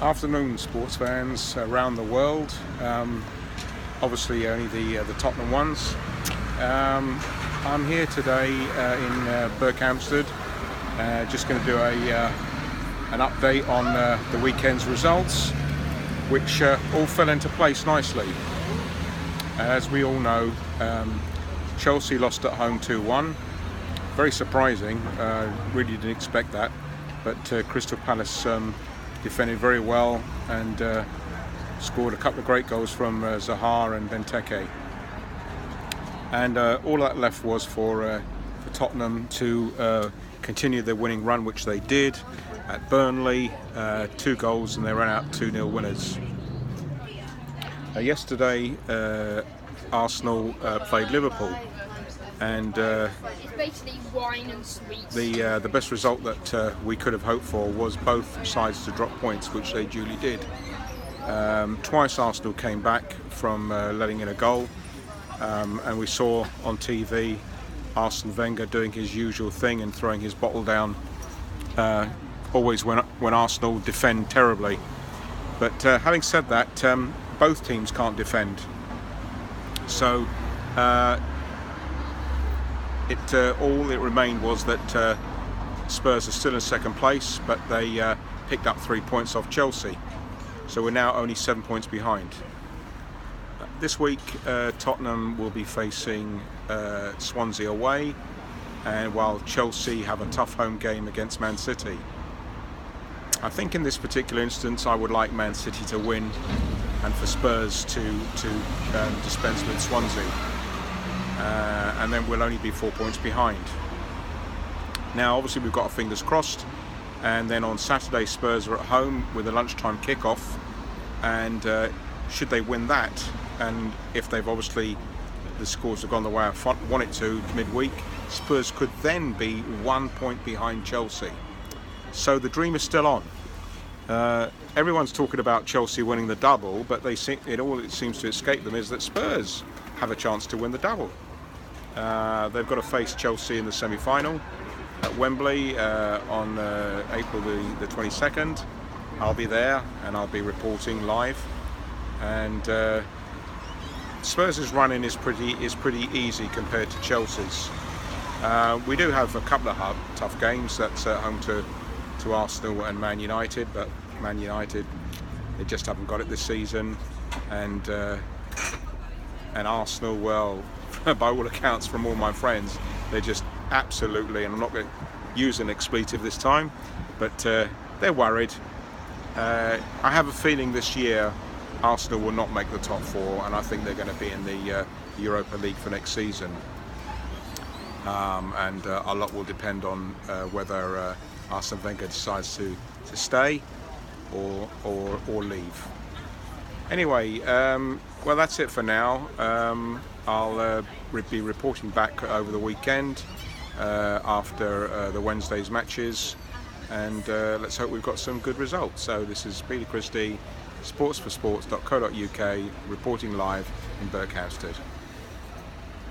Afternoon, sports fans around the world. Obviously, only the Tottenham ones. I'm here today in Berkhamsted. Just going to do an update on the weekend's results, which all fell into place nicely. As we all know, Chelsea lost at home 2-1. Very surprising. Really didn't expect that. But Crystal Palace defended very well and scored a couple of great goals from Zaha and Benteke. And all that left was for Tottenham to continue their winning run, which they did at Burnley. 2 goals and they ran out 2-0 winners. Yesterday, Arsenal played Liverpool, and it's basically wine and sweets. The best result that we could have hoped for was both sides to drop points, which they duly did. Twice Arsenal came back from letting in a goal, and we saw on TV Arsene Wenger doing his usual thing and throwing his bottle down, always when Arsenal defend terribly. But having said that, both teams can't defend, so all it remained was that Spurs are still in second place, but they picked up 3 points off Chelsea, so we're now only 7 points behind. This week Tottenham will be facing Swansea away, and while Chelsea have a tough home game against Man City. I think in this particular instance I would like Man City to win and for Spurs to dispense with Swansea. And then we'll only be 4 points behind. Now obviously we've got our fingers crossed, and then on Saturday Spurs are at home with a lunchtime kickoff, and should they win that, and if they've obviously the scores have gone the way I want it to midweek, Spurs could then be 1 point behind Chelsea. So the dream is still on. Everyone's talking about Chelsea winning the double, but it seems to escape them is that Spurs have a chance to win the double. They've got to face Chelsea in the semi-final at Wembley on April the 22nd. I'll be there and I'll be reporting live. And Spurs' run-in is pretty easy compared to Chelsea's. We do have a couple of tough games. That's at home to Arsenal and Man United, but Man United, they just haven't got it this season, and Arsenal, well, by all accounts from all my friends, they're just absolutely, and I'm not going to use an expletive this time, but they're worried. I have a feeling this year Arsenal will not make the top 4, and I think they're going to be in the Europa League for next season. And a lot will depend on whether Arsene Wenger decides to stay or leave. Anyway, well, that's it for now. I'll be reporting back over the weekend after the Wednesday's matches, and let's hope we've got some good results. So this is Peter Christie, sportsforsports.co.uk, reporting live in Berkhamsted.